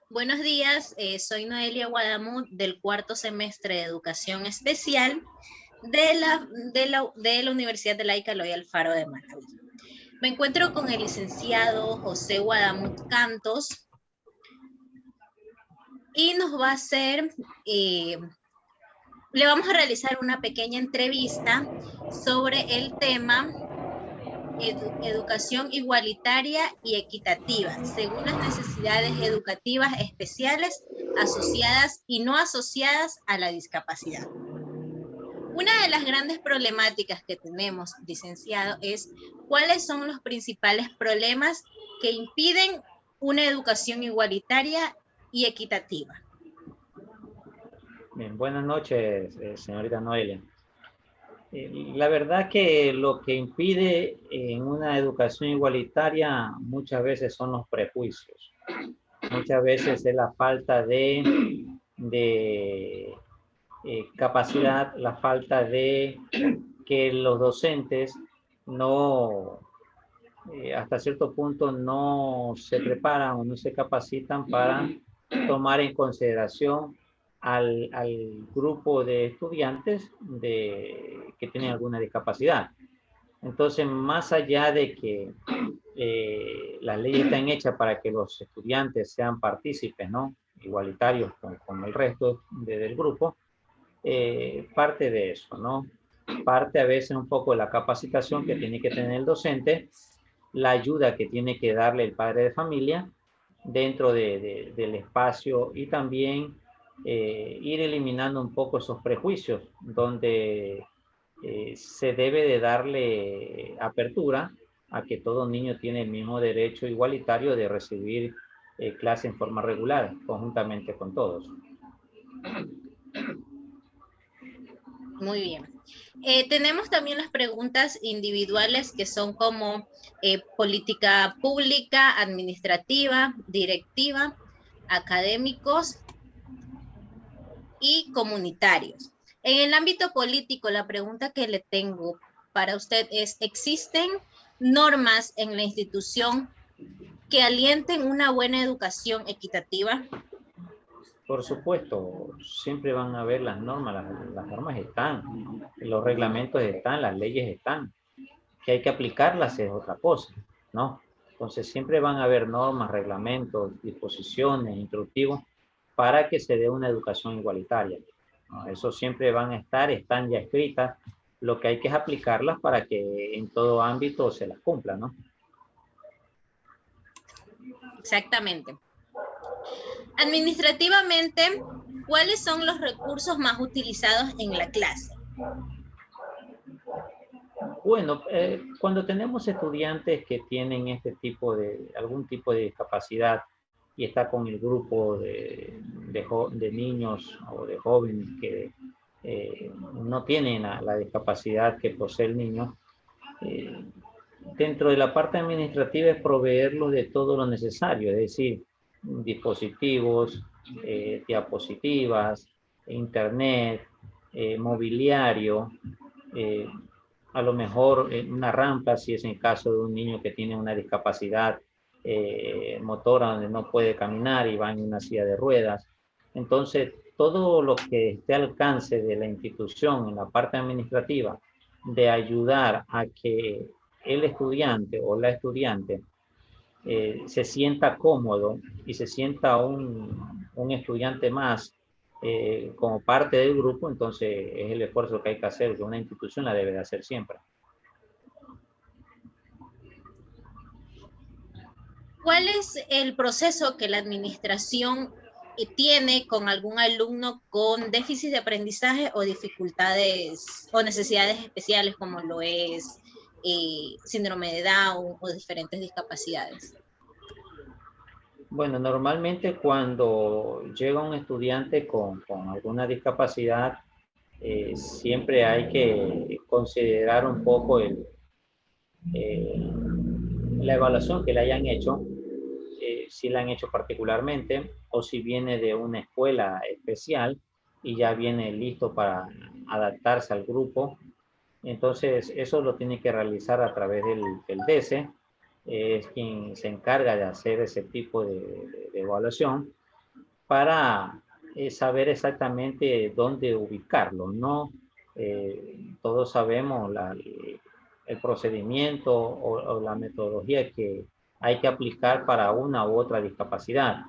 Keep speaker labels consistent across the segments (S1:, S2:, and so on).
S1: Buenos días, soy Noelia Guadamut del cuarto semestre de Educación Especial de la Universidad de Laica Eloy Alfaro de Managua. Me encuentro con el licenciado José Guadamut Cantos y le vamos a realizar una pequeña entrevista sobre el tema educación igualitaria y equitativa, según las necesidades educativas especiales asociadas y no asociadas a la discapacidad. Una de las grandes problemáticas que tenemos, licenciado, es cuáles son los principales problemas que impiden una educación igualitaria y equitativa.
S2: Bien, buenas noches, señorita Noelia. La verdad que lo que impide en una educación igualitaria muchas veces son los prejuicios. Muchas veces es la falta de capacidad, la falta de que los docentes no, hasta cierto punto no se preparan o no se capacitan para tomar en consideración al grupo de estudiantes que tienen alguna discapacidad. Entonces, más allá de que las leyes están hechas para que los estudiantes sean partícipes, ¿no? Igualitarios con el resto del grupo, parte de eso, ¿no? Parte a veces un poco de la capacitación que tiene que tener el docente, la ayuda que tiene que darle el padre de familia dentro del espacio y también ir eliminando un poco esos prejuicios donde se debe de darle apertura a que todo niño tiene el mismo derecho igualitario de recibir clase en forma regular, conjuntamente con todos.
S1: Muy bien. Tenemos también las preguntas individuales que son como política pública, administrativa, directiva, académicos y comunitarios. En el ámbito político, la pregunta que le tengo para usted es, ¿existen normas en la institución que alienten una buena educación equitativa?
S2: Por supuesto, siempre van a haber las normas, las normas están, los reglamentos están, las leyes están, que hay que aplicarlas es otra cosa, ¿no? Entonces siempre van a haber normas, reglamentos, disposiciones, instructivos para que se dé una educación igualitaria, ¿no? Eso siempre van a estar, están ya escritas, lo que hay que es aplicarlas para que en todo ámbito se las cumpla, ¿no?
S1: Exactamente. Administrativamente, ¿cuáles son los recursos más utilizados en la clase?
S2: Bueno, cuando tenemos estudiantes que tienen algún tipo de discapacidad y está con el grupo de niños o de jóvenes que no tienen la discapacidad que posee el niño, eh, dentro de la parte administrativa es proveerlos de todo lo necesario, es decir, dispositivos, diapositivas, internet, mobiliario, eh, a lo mejor una rampa, si es en caso de un niño que tiene una discapacidad motora donde no puede caminar y va en una silla de ruedas. Entonces, todo lo que esté al alcance de la institución en la parte administrativa de ayudar a que el estudiante o la estudiante se sienta cómodo y se sienta un estudiante más como parte del grupo, entonces es el esfuerzo que hay que hacer, que una institución la debe de hacer siempre.
S1: ¿Cuál es el proceso que la administración tiene con algún alumno con déficit de aprendizaje o dificultades o necesidades especiales como lo es síndrome de Down o diferentes discapacidades?
S2: Bueno, normalmente cuando llega un estudiante con alguna discapacidad, siempre hay que considerar un poco eh, la evaluación que le hayan hecho, si la han hecho particularmente o si viene de una escuela especial y ya viene listo para adaptarse al grupo. Entonces, eso lo tiene que realizar a través del DESE, es quien se encarga de hacer ese tipo de evaluación para saber exactamente dónde ubicarlo, ¿no? Todos sabemos el procedimiento o la metodología que hay que aplicar para una u otra discapacidad.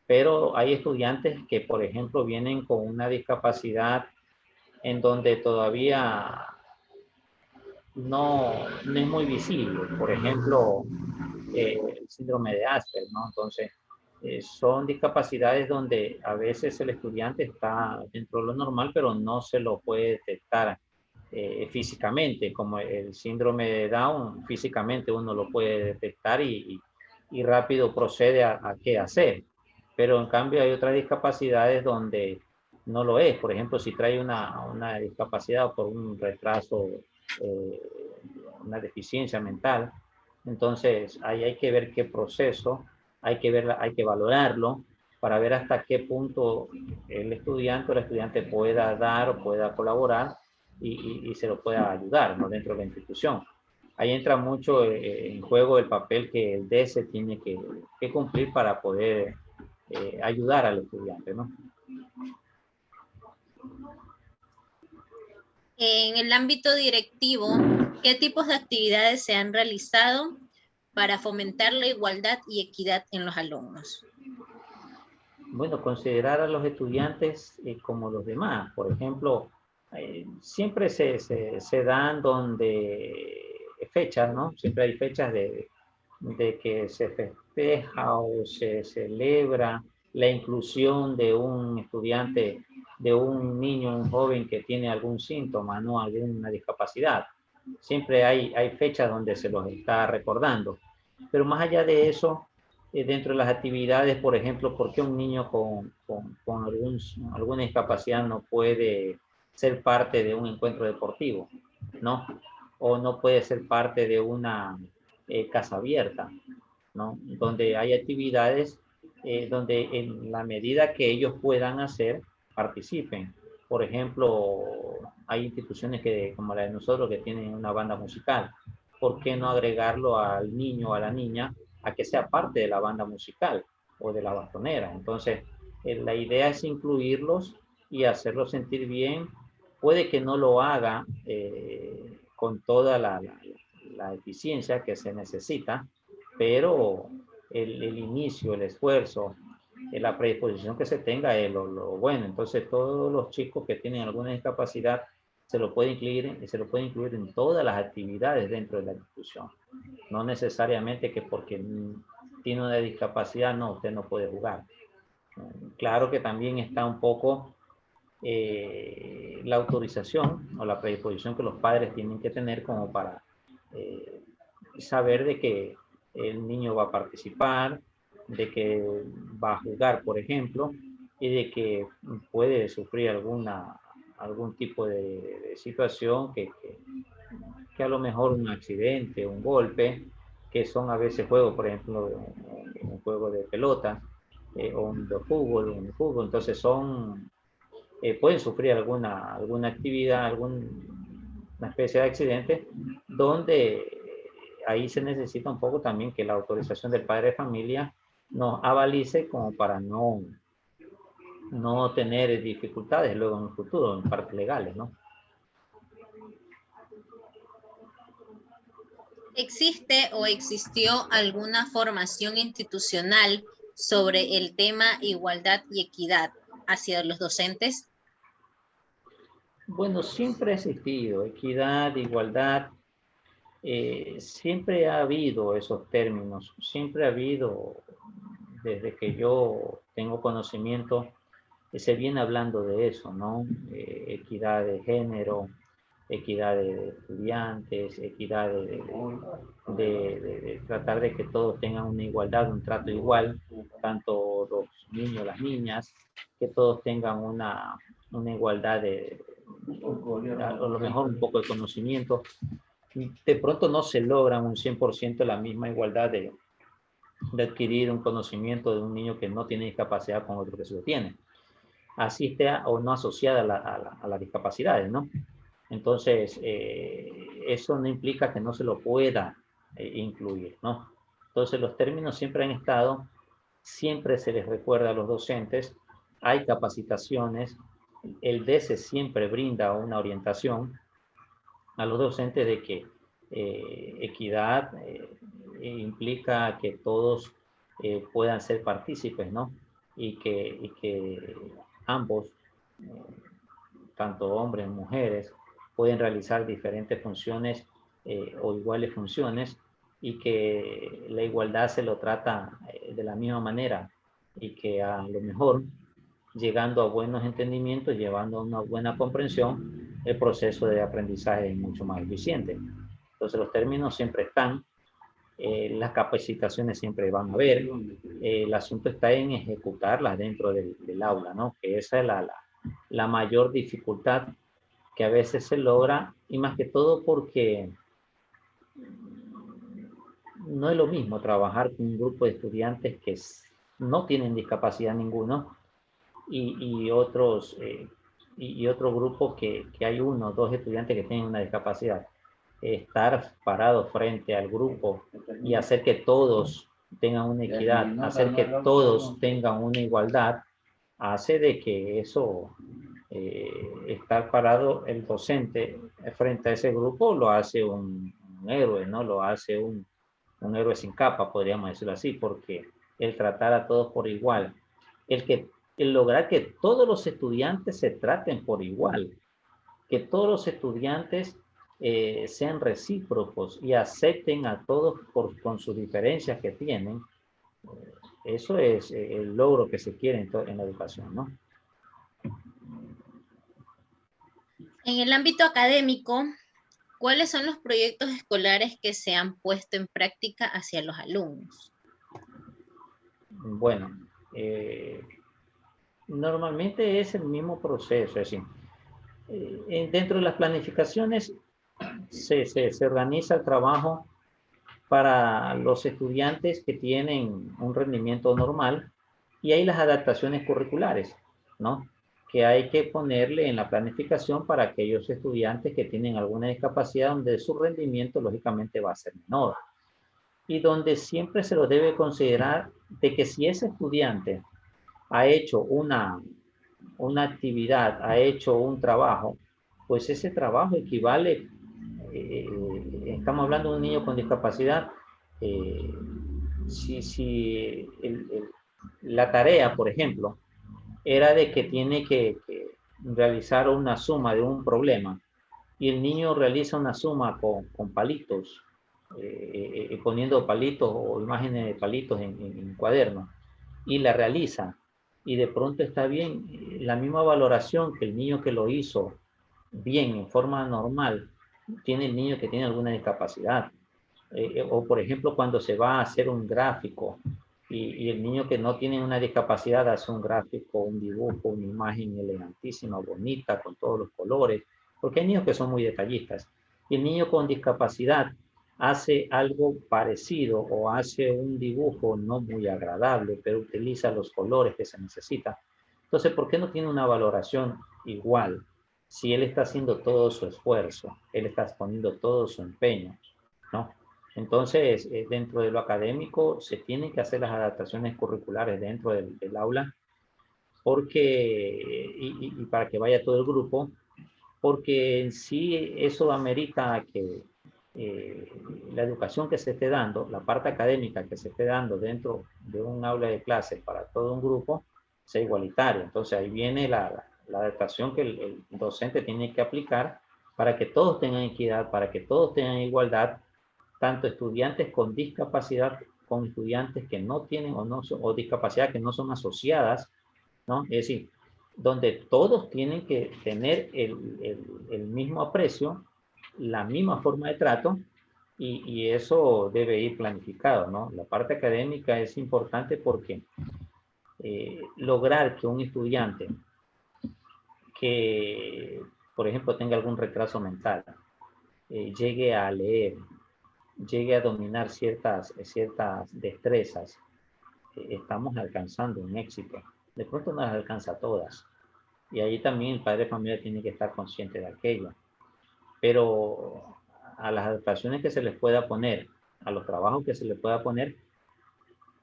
S2: Pero hay estudiantes que, por ejemplo, vienen con una discapacidad en donde todavía no es muy visible. Por ejemplo, el síndrome de Asperger, ¿no? Entonces, son discapacidades donde a veces el estudiante está dentro de lo normal, pero no se lo puede detectar físicamente, como el síndrome de Down, físicamente uno lo puede detectar y rápido procede a qué hacer. Pero en cambio hay otras discapacidades donde no lo es. Por ejemplo, si trae una discapacidad por un retraso, eh, una deficiencia mental, entonces ahí hay que ver qué proceso, hay que valorarlo para ver hasta qué punto el estudiante o la estudiante pueda dar o pueda colaborar y se lo pueda ayudar, ¿no? Dentro de la institución. Ahí entra mucho en juego el papel que el DS tiene que cumplir para poder ayudar al estudiante, ¿no?
S1: En el ámbito directivo, ¿qué tipos de actividades se han realizado para fomentar la igualdad y equidad en los alumnos?
S2: Bueno, considerar a los estudiantes como los demás. Por ejemplo, siempre se dan donde fechas, ¿no? Siempre hay fechas de que se festeja o se celebra la inclusión de un estudiante, de un niño, un joven que tiene algún síntoma, ¿no? Alguna discapacidad. Siempre hay fechas donde se los está recordando. Pero más allá de eso, dentro de las actividades, por ejemplo, ¿por qué un niño con alguna discapacidad no puede ser parte de un encuentro deportivo, ¿no? O no puede ser parte de una casa abierta, ¿no? Donde hay actividades donde en la medida que ellos puedan hacer, participen. Por ejemplo, hay instituciones como la de nosotros que tienen una banda musical. ¿Por qué no agregarlo al niño o a la niña a que sea parte de la banda musical o de la bastonera? Entonces, la idea es incluirlos y hacerlos sentir bien. Puede que no lo haga con toda la eficiencia que se necesita, pero el inicio, el esfuerzo, la predisposición que se tenga es lo bueno. Entonces, todos los chicos que tienen alguna discapacidad se lo puede incluir en todas las actividades dentro de la institución. No necesariamente que porque tiene una discapacidad, no, usted no puede jugar. Claro que también está un poco la autorización o la predisposición que los padres tienen que tener como para eh, saber de que el niño va a participar, de que va a jugar, por ejemplo, y de que puede sufrir algún tipo de situación que a lo mejor un accidente, un golpe, que son a veces juegos, por ejemplo, un juego de pelota, o un de fútbol, entonces pueden sufrir alguna actividad, alguna especie de accidente, donde ahí se necesita un poco también que la autorización del padre de familia nos avalice como para no tener dificultades luego en el futuro, en partes legales, ¿no?
S1: ¿Existe o existió alguna formación institucional sobre el tema igualdad y equidad hacia los docentes?
S2: Bueno, siempre ha existido equidad, igualdad, siempre ha habido esos términos, siempre ha habido, desde que yo tengo conocimiento, se viene hablando de eso, ¿no? Equidad de género, equidad de estudiantes, equidad de tratar de que todos tengan una igualdad, un trato igual, tanto los niños, las niñas, que todos tengan una igualdad a lo mejor un poco de conocimiento. De pronto no se logra un 100% la misma igualdad de adquirir un conocimiento de un niño que no tiene discapacidad con otro que se lo tiene, así esté o no asociada a las discapacidades, ¿no? Entonces, eso no implica que no se lo pueda incluir, ¿no? Entonces, los términos siempre han estado, siempre se les recuerda a los docentes hay capacitaciones, el DESE siempre brinda una orientación a los docentes de que equidad implica que todos puedan ser partícipes, ¿no? Y que ambos, tanto hombres como mujeres, pueden realizar diferentes funciones o iguales funciones, y que la igualdad se lo trata de la misma manera, y que a lo mejor, llegando a buenos entendimientos, llevando a una buena comprensión, el proceso de aprendizaje es mucho más eficiente. Entonces los términos siempre están, las capacitaciones siempre van a haber, el asunto está en ejecutarlas dentro del aula, ¿no? Que esa es la mayor dificultad que a veces se logra, y más que todo porque no es lo mismo trabajar con un grupo de estudiantes que no tienen discapacidad ninguno, y otros y otro grupo que hay uno o dos estudiantes que tienen una discapacidad. Estar parado frente al grupo y hacer que todos tengan una equidad, hacer que todos tengan una igualdad, hace de que eso, estar parado el docente frente a ese grupo, lo hace un héroe, ¿no? Lo hace un héroe sin capa, podríamos decirlo así, porque el tratar a todos por igual, el el lograr que todos los estudiantes se traten por igual, que todos los estudiantes sean recíprocos y acepten a todos con sus diferencias que tienen, eso es el logro que se quiere en la educación, ¿no?
S1: En el ámbito académico, ¿cuáles son los proyectos escolares que se han puesto en práctica hacia los alumnos?
S2: Bueno, normalmente es el mismo proceso, es decir, dentro de las planificaciones se organiza el trabajo para los estudiantes que tienen un rendimiento normal, y hay las adaptaciones curriculares, ¿no? Que hay que ponerle en la planificación para aquellos estudiantes que tienen alguna discapacidad, donde su rendimiento lógicamente va a ser menor, y donde siempre se lo debe considerar de que si ese estudiante ha hecho una actividad, ha hecho un trabajo, pues ese trabajo equivale, estamos hablando de un niño con discapacidad, eh, si la tarea, por ejemplo, era de que tiene que realizar una suma de un problema, y el niño realiza una suma con palitos, poniendo palitos o imágenes de palitos en cuadernos, y la realiza, y de pronto está bien, la misma valoración que el niño que lo hizo bien en forma normal tiene el niño que tiene alguna discapacidad. O por ejemplo, cuando se va a hacer un gráfico, y el niño que no tiene una discapacidad hace un gráfico, un dibujo, una imagen elegantísima, bonita, con todos los colores, porque hay niños que son muy detallistas, y el niño con discapacidad hace algo parecido o hace un dibujo no muy agradable, pero utiliza los colores que se necesita. Entonces, ¿por qué no tiene una valoración igual? Si él está haciendo todo su esfuerzo, él está poniendo todo su empeño, ¿no? Entonces, dentro de lo académico se tienen que hacer las adaptaciones curriculares dentro del aula, porque, y para que vaya todo el grupo, porque en sí eso amerita que eh, la educación que se esté dando, la parte académica que se esté dando dentro de un aula de clases para todo un grupo, sea igualitaria. Entonces ahí viene la adaptación que el docente tiene que aplicar para que todos tengan equidad, para que todos tengan igualdad, tanto estudiantes con discapacidad con estudiantes que no tienen o discapacidad que no son asociadas, ¿no? Es decir, donde todos tienen que tener el mismo aprecio, la misma forma de trato, y eso debe ir planificado, ¿no? La parte académica es importante porque lograr que un estudiante que, por ejemplo, tenga algún retraso mental, llegue a leer, llegue a dominar ciertas destrezas, estamos alcanzando un éxito. De pronto no las alcanza a todas, y ahí también el padre de familia tiene que estar consciente de aquello. Pero a las adaptaciones que se les pueda poner, a los trabajos que se les pueda poner,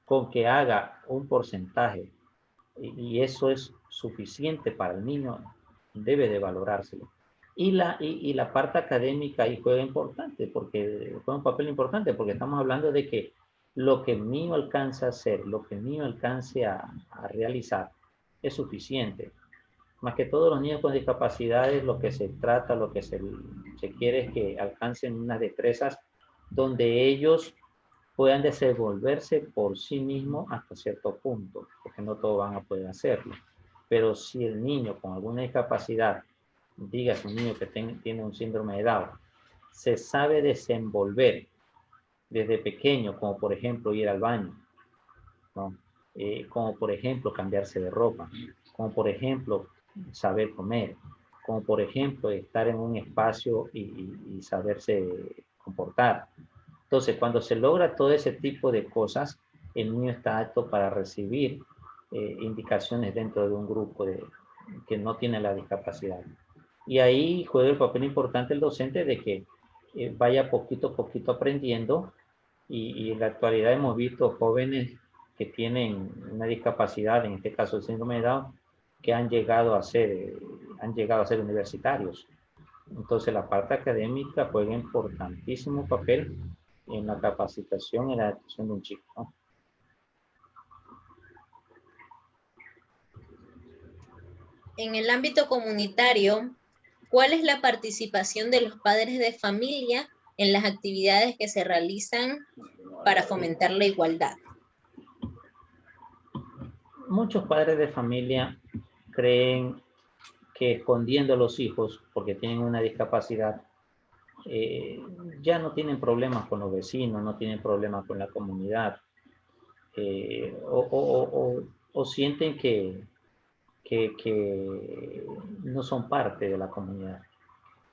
S2: con que haga un porcentaje, y eso es suficiente para el niño, debe de valorárselo. Y la parte académica ahí juega importante, porque juega un papel importante, porque estamos hablando de que lo que el niño alcance a hacer, lo que el niño alcance a realizar, es suficiente. Más que todos los niños con discapacidades, lo que se trata, lo que se quiere es que alcancen unas destrezas donde ellos puedan desenvolverse por sí mismos hasta cierto punto, porque no todos van a poder hacerlo. Pero si el niño con alguna discapacidad, digas un niño que tiene un síndrome de Down, se sabe desenvolver desde pequeño, como por ejemplo ir al baño, ¿no? Como por ejemplo cambiarse de ropa, como por ejemplo saber comer, como por ejemplo estar en un espacio y saberse comportar. Entonces, cuando se logra todo ese tipo de cosas, el niño está apto para recibir indicaciones dentro de un grupo que no tiene la discapacidad. Y ahí juega el papel importante el docente de que vaya poquito a poquito aprendiendo y en la actualidad hemos visto jóvenes que tienen una discapacidad, en este caso el síndrome de Down, que han llegado a ser universitarios. Entonces la parte académica juega un importantísimo papel en la capacitación y la adaptación de un chico, ¿no?
S1: En el ámbito comunitario, ¿cuál es la participación de los padres de familia en las actividades que se realizan para fomentar la igualdad?
S2: Muchos padres de familia creen que escondiendo a los hijos porque tienen una discapacidad, ya no tienen problemas con los vecinos, no tienen problemas con la comunidad, o sienten que no son parte de la comunidad.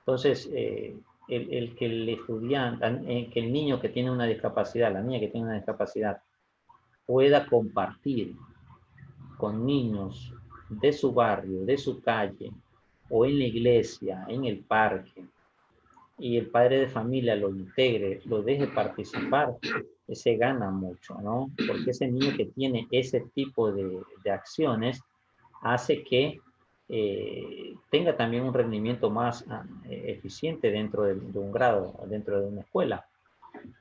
S2: Entonces, el que el estudiante, que el niño que tiene una discapacidad, la niña que tiene una discapacidad, pueda compartir con niños de su barrio, de su calle, o en la iglesia, en el parque, y el padre de familia lo integre, lo deje participar, se gana mucho, ¿no? Porque ese niño que tiene ese tipo de acciones hace que tenga también un rendimiento más eficiente dentro de un grado, dentro de una escuela.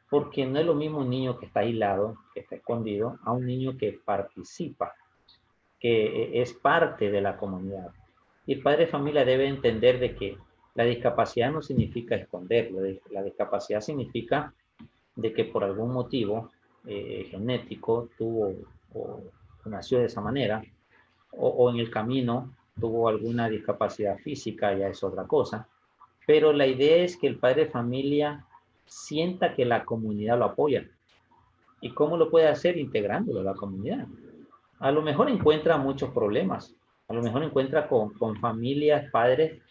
S2: Porque no es lo mismo un niño que está aislado, que está escondido, a un niño que participa, que es parte de la comunidad. Y el padre de familia debe entender de que la discapacidad no significa esconderlo, la discapacidad significa de que por algún motivo genético tuvo o nació de esa manera, o en el camino tuvo alguna discapacidad física, ya es otra cosa. Pero la idea es que el padre de familia sienta que la comunidad lo apoya. ¿Y cómo lo puede hacer? Integrándolo a la comunidad. A lo mejor encuentra muchos problemas. A lo mejor encuentra con familias, padres,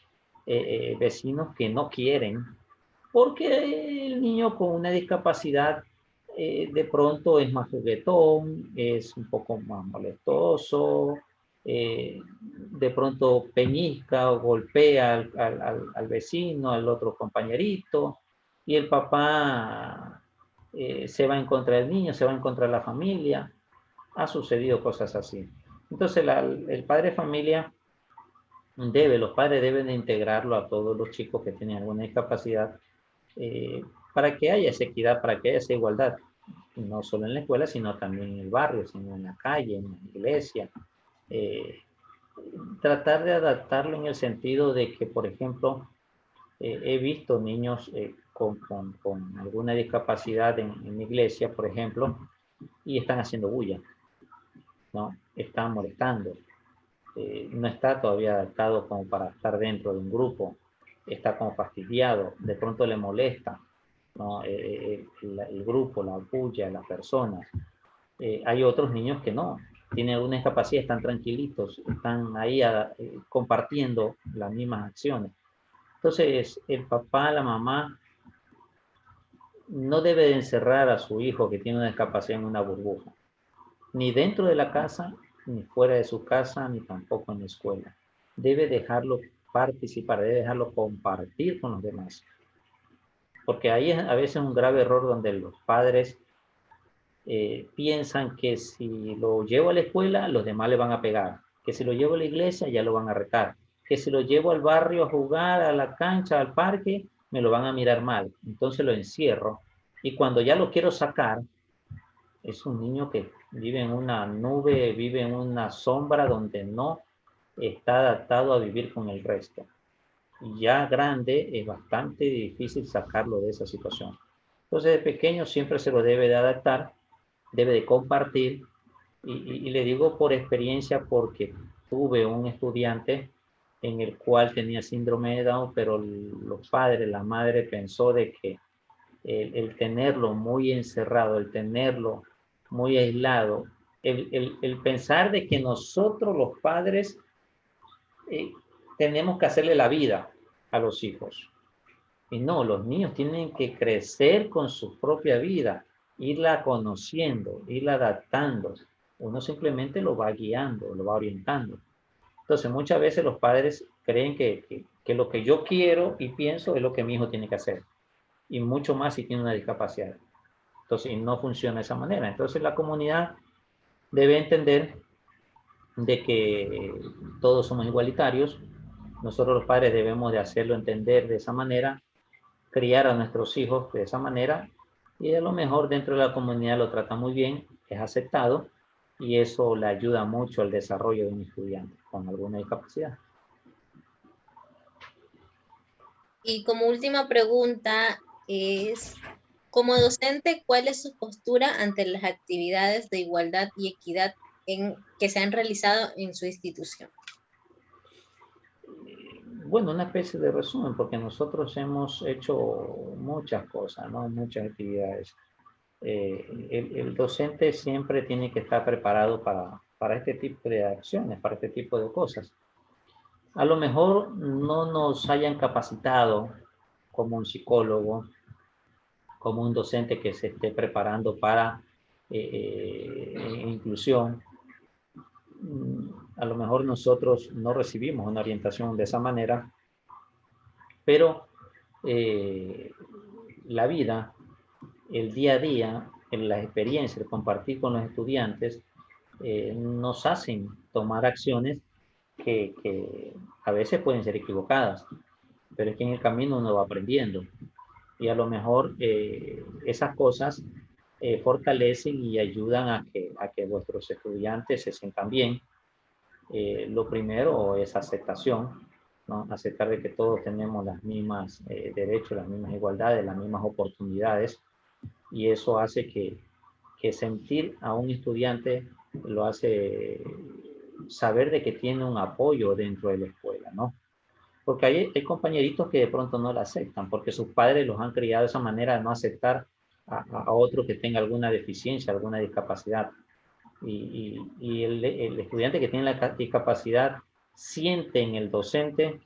S2: vecinos que no quieren, porque el niño con una discapacidad de pronto es más juguetón, es un poco más molestoso, de pronto peñizca o golpea al vecino, al otro compañerito, y el papá se va en contra del niño, se va en contra de la familia. Ha sucedido cosas así. Entonces el padre de familia los padres deben de integrarlo a todos los chicos que tienen alguna discapacidad para que haya esa equidad, para que haya esa igualdad, no solo en la escuela, sino también en el barrio, sino en la calle, en la iglesia. Tratar de adaptarlo en el sentido de que, por ejemplo, he visto niños con alguna discapacidad en mi iglesia, por ejemplo, y están haciendo bulla, ¿no? Están molestando. No está todavía adaptado como para estar dentro de un grupo, está como fastidiado, de pronto le molesta, ¿no? El grupo, la bulla, las personas. Hay otros niños que no, tienen alguna discapacidad, están tranquilitos, están ahí compartiendo las mismas acciones. Entonces, el papá, la mamá, no debe de encerrar a su hijo que tiene una discapacidad en una burbuja, ni dentro de la casa, ni fuera de su casa, ni tampoco en la escuela. Debe dejarlo participar, debe dejarlo compartir con los demás. Porque ahí es a veces un grave error donde los padres piensan que si lo llevo a la escuela, los demás le van a pegar. que si lo llevo a la iglesia ya lo van a retar, que si lo llevo al barrio a jugar, a la cancha, al parque, me lo van a mirar mal. Entonces lo encierro y cuando ya lo quiero sacar, es un niño que vive en una nube, vive en una sombra donde no está adaptado a vivir con el resto. Y ya grande es bastante difícil sacarlo de esa situación. Entonces de pequeño siempre se lo debe de adaptar, debe de compartir y le digo por experiencia porque tuve un estudiante en el cual tenía síndrome de Down, pero los padres, la madre pensó de que el tenerlo muy encerrado, el tenerlo muy aislado, el pensar de que nosotros los padres eh, tenemos que hacerle la vida a los hijos. Y no, los niños tienen que crecer con su propia vida, irla conociendo, irla adaptando. Uno simplemente lo va guiando, lo va orientando. Entonces, muchas veces los padres creen que lo que yo quiero y pienso es lo que mi hijo tiene que hacer. Y mucho más si tiene una discapacidad. Entonces, no funciona de esa manera. Entonces, la comunidad debe entender de que todos somos igualitarios. Nosotros los padres debemos de hacerlo entender de esa manera, criar a nuestros hijos de esa manera y a lo mejor dentro de la comunidad lo trata muy bien, es aceptado y eso le ayuda mucho al desarrollo de un estudiante con alguna discapacidad.
S1: Y como última pregunta es, como docente, ¿cuál es su postura ante las actividades de igualdad y equidad que se han realizado en su institución?
S2: Bueno, una especie de resumen, porque nosotros hemos hecho muchas cosas, ¿no? Muchas actividades. El docente siempre tiene que estar preparado para este tipo de acciones, para este tipo de cosas. A lo mejor no nos hayan capacitado como un psicólogo, como un docente que se esté preparando para inclusión. A lo mejor nosotros no recibimos una orientación de esa manera, pero la vida, el día a día, en las experiencias, el compartir con los estudiantes, nos hacen tomar acciones que a veces pueden ser equivocadas, pero es que en el camino uno va aprendiendo y a lo mejor esas cosas fortalecen y ayudan a que vuestros estudiantes se sientan bien. Lo primero es aceptación, ¿no? Aceptar de que todos tenemos las mismas derechos, las mismas igualdades, las mismas oportunidades y eso hace que sentir a un estudiante lo hace saber de que tiene un apoyo dentro de la escuela, ¿no? Porque hay compañeritos que de pronto no la aceptan, porque sus padres los han criado de esa manera de no aceptar a otro que tenga alguna deficiencia, alguna discapacidad. Y el estudiante que tiene la discapacidad siente en el docente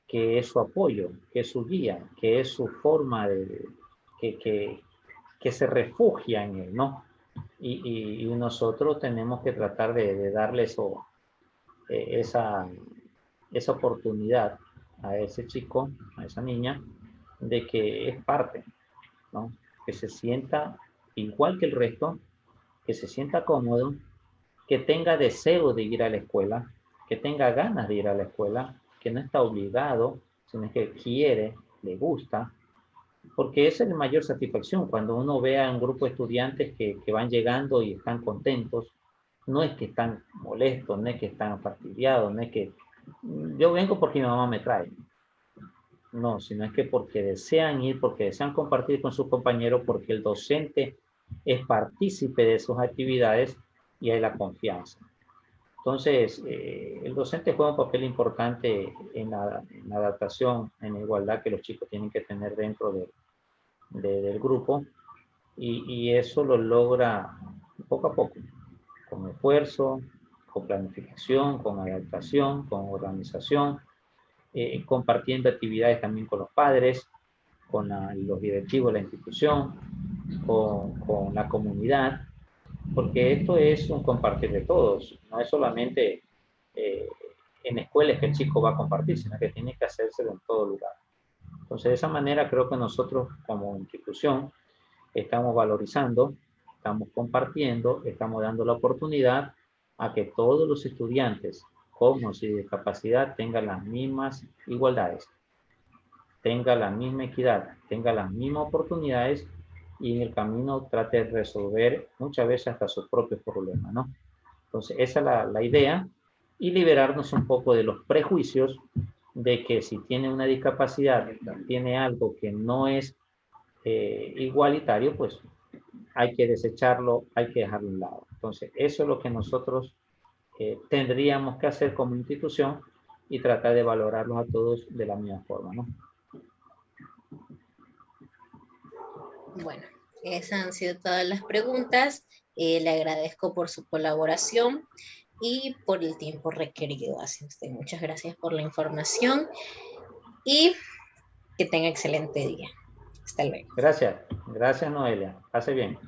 S2: que es su apoyo, que es su guía, que es su forma de, que, que, que se refugia en él, ¿no? Y nosotros tenemos que tratar de darle eso, esa, esa oportunidad a ese chico, a esa niña, de que es parte, ¿no? Que se sienta igual que el resto, que se sienta cómodo, que tenga deseo de ir a la escuela, que tenga ganas de ir a la escuela, que no está obligado, sino que quiere, le gusta, porque esa es la mayor satisfacción cuando uno ve a un grupo de estudiantes que van llegando y están contentos, no es que están molestos, no es que están fastidiados, no es que yo vengo porque mi mamá me trae, no, sino es que porque desean ir, porque desean compartir con sus compañeros, porque el docente es partícipe de sus actividades y hay la confianza. Entonces, el docente juega un papel importante en la adaptación, en la igualdad que los chicos tienen que tener dentro del grupo y eso lo logra poco a poco, con esfuerzo, con planificación, con adaptación, con organización, compartiendo actividades también con los padres, con los directivos de la institución, con la comunidad, porque esto es un compartir de todos, no es solamente eh, en escuelas que el chico va a compartir, sino que tiene que hacérselo en todo lugar. Entonces, de esa manera creo que nosotros como institución estamos valorizando, estamos compartiendo, estamos dando la oportunidad a que todos los estudiantes como sin discapacidad tenga las mismas igualdades, tenga la misma equidad, tenga las mismas oportunidades y en el camino trate de resolver muchas veces hasta sus propios problemas, ¿no? Entonces, esa es la idea y liberarnos un poco de los prejuicios de que si tiene una discapacidad, tiene algo que no es igualitario, pues hay que desecharlo, hay que dejarlo a un lado. Entonces, eso es lo que nosotros tendríamos que hacer como institución y tratar de valorarlos a todos de la misma forma, ¿no?
S1: Bueno, esas han sido todas las preguntas. Le agradezco por su colaboración y por el tiempo requerido. Así usted, muchas gracias por la información y que tenga excelente día. Hasta luego.
S2: Gracias, gracias Noelia. Pase bien.